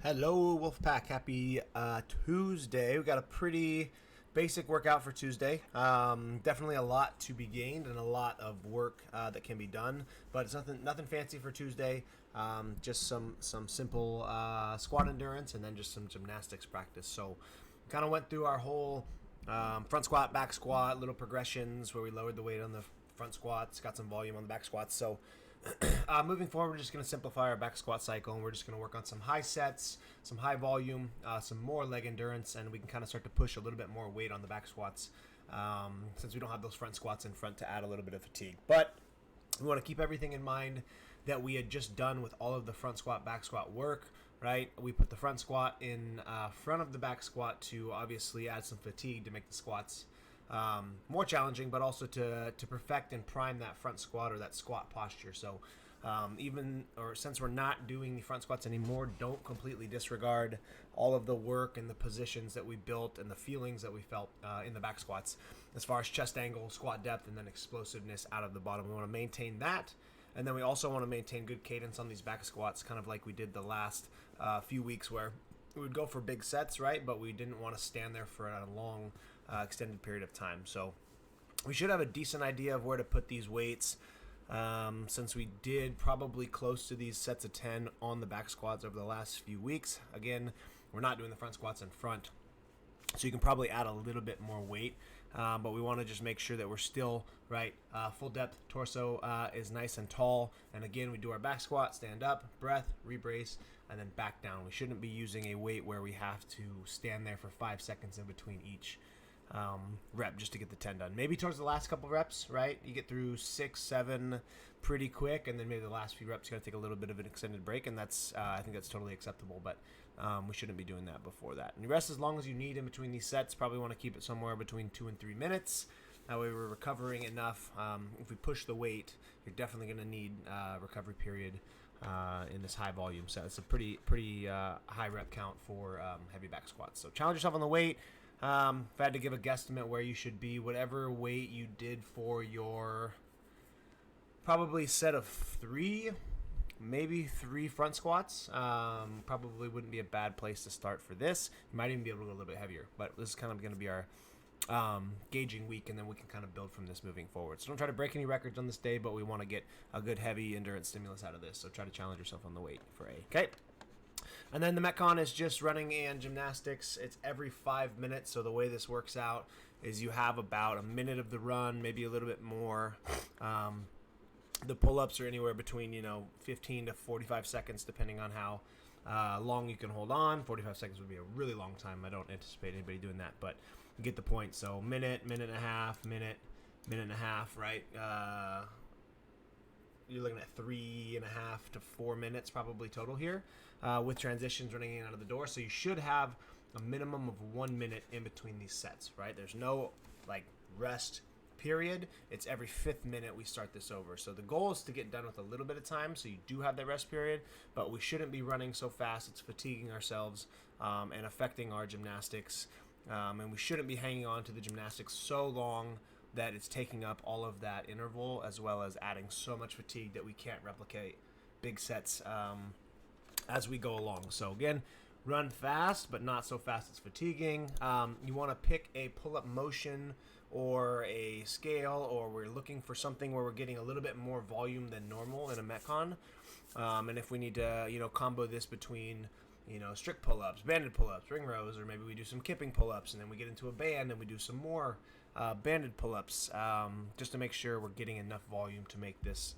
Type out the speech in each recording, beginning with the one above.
Hello, Wolfpack. Happy Tuesday. We got a pretty basic workout for Tuesday. Definitely a lot to be gained and a lot of work that can be done, but it's nothing fancy for Tuesday. Just some simple squat endurance and then just some gymnastics practice. So, kind of went through our whole front squat, back squat, little progressions where we lowered the weight on the front squats, got some volume on the back squats. So moving forward, we're just going to simplify our back squat cycle, and we're just going to work on some high sets, some high volume, some more leg endurance, and we can kind of start to push a little bit more weight on the back squats since we don't have those front squats in front to add a little bit of fatigue. But we want to keep everything in mind that we had just done with all of the front squat, back squat work, right? We put the front squat in front of the back squat to obviously add some fatigue to make the squats more challenging, but also to perfect and prime that front squat or that squat posture. So since we're not doing the front squats anymore, don't completely disregard all of the work and the positions that we built and the feelings that we felt in the back squats as far as chest angle, squat depth, and then explosiveness out of the bottom. We want to maintain that. And then we also want to maintain good cadence on these back squats, kind of like we did the last few weeks where we would go for big sets, right? But we didn't want to stand there for a long, extended period of time. So we should have a decent idea of where to put these weights since we did probably close to these sets of 10 on the back squats over the last few weeks. Again, we're not doing the front squats in front, so you can probably add a little bit more weight, but we want to just make sure that we're still right. Full depth torso is nice and tall. And again, we do our back squat, stand up, breath, rebrace, and then back down. We shouldn't be using a weight where we have to stand there for 5 seconds in between each rep just to get the 10 done. Maybe towards the last couple reps, right? You get through 6, 7 pretty quick, and then maybe the last few reps you got to take a little bit of an extended break, and that's I think that's totally acceptable, but we shouldn't be doing that before that. And you rest as long as you need in between these sets. Probably want to keep it somewhere between 2 and 3 minutes. That way we're recovering enough. If we push the weight, you're definitely going to need recovery period in this high volume set. It's a pretty high rep count for heavy back squats. So challenge yourself on the weight. If I had to give a guesstimate where you should be, whatever weight you did for your probably set of 3, maybe 3 front squats, probably wouldn't be a bad place to start for this. You might even be able to go a little bit heavier, but this is kind of going to be our gauging week, and then we can kind of build from this moving forward. So don't try to break any records on this day, but we want to get a good heavy endurance stimulus out of this. So try to challenge yourself on the weight for A. Okay. And then the Metcon is just running and gymnastics. It's every 5 minutes. So the way this works out is you have about a minute of the run, maybe a little bit more. The pull-ups are anywhere between 15 to 45 seconds, depending on how long you can hold on. 45 seconds would be a really long time. I don't anticipate anybody doing that, but you get the point. So minute and a half, minute and a half, right? You're looking at 3.5 to 4 minutes probably total here with transitions running in and out of the door. So you should have a minimum of 1 minute in between these sets, right? There's no rest period. It's every 5th minute we start this over. So the goal is to get done with a little bit of time, so you do have that rest period, but we shouldn't be running so fast. It's fatiguing ourselves and affecting our gymnastics. And we shouldn't be hanging on to the gymnastics so long that it's taking up all of that interval, as well as adding so much fatigue that we can't replicate big sets as we go along. So again, run fast, but not so fast it's fatiguing. You want to pick a pull-up motion or a scale, or we're looking for something where we're getting a little bit more volume than normal in a Metcon. And if we need to, combo this between strict pull-ups, banded pull-ups, ring rows, or maybe we do some kipping pull-ups, and then we get into a band and we do some more banded pull-ups, just to make sure we're getting enough volume to make this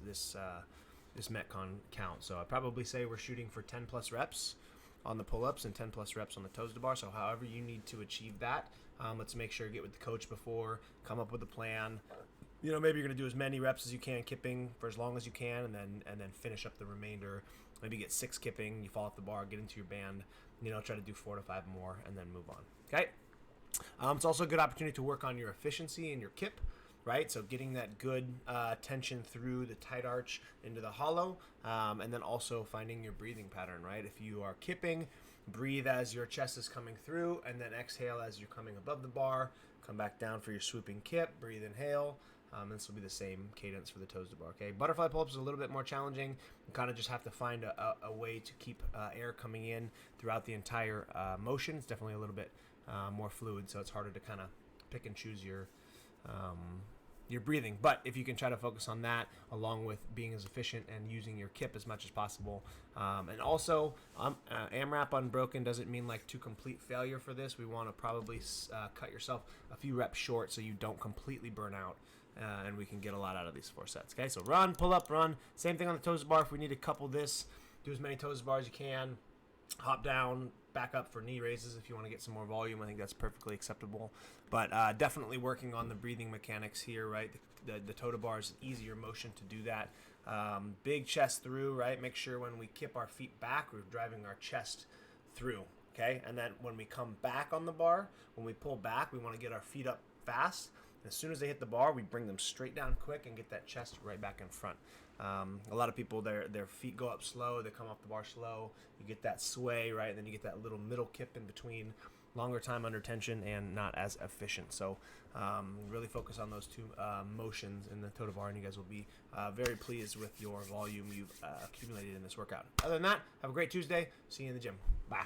Metcon count. So I'd probably say we're shooting for 10 plus reps on the pull-ups and 10 plus reps on the toes to bar. So however you need to achieve that, let's make sure you get with the coach before, come up with a plan. Maybe you're going to do as many reps as you can kipping for as long as you can, and then finish up the remainder. Maybe get 6 kipping, you fall off the bar, get into your band, try to do 4 to 5 more, and then move on. Okay? It's also a good opportunity to work on your efficiency and your kip, right? So getting that good tension through the tight arch into the hollow, and then also finding your breathing pattern, right? If you are kipping, breathe as your chest is coming through, and then exhale as you're coming above the bar. Come back down for your swooping kip, breathe, inhale. This will be the same cadence for the toes to bar. Okay, butterfly pull-ups is a little bit more challenging. You kind of just have to find a way to keep air coming in throughout the entire motion. It's definitely a little bit more fluid, so it's harder to kind of pick and choose your breathing. But if you can try to focus on that along with being as efficient and using your kip as much as possible, and also AMRAP unbroken doesn't mean like to complete failure for this. We want to probably cut yourself a few reps short so you don't completely burn out, and we can get a lot out of these 4 sets. Okay, so run, pull up, run. Same thing on the toes to bar. If we need to couple this, do as many toes to bar as you can. Hop down, back up for knee raises if you want to get some more volume. I think that's perfectly acceptable. But definitely working on the breathing mechanics here, right? The toe to bar is an easier motion to do that. Big chest through, right? Make sure when we kip our feet back, we're driving our chest through, okay? And then when we come back on the bar, when we pull back, we want to get our feet up fast. As soon as they hit the bar, we bring them straight down quick and get that chest right back in front. A lot of people, their feet go up slow, they come off the bar slow. You get that sway, right? And then you get that little middle kip in between. Longer time under tension and not as efficient. So really focus on those 2 motions in the toe to bar, and you guys will be very pleased with your volume you've accumulated in this workout. Other than that, have a great Tuesday. See you in the gym. Bye.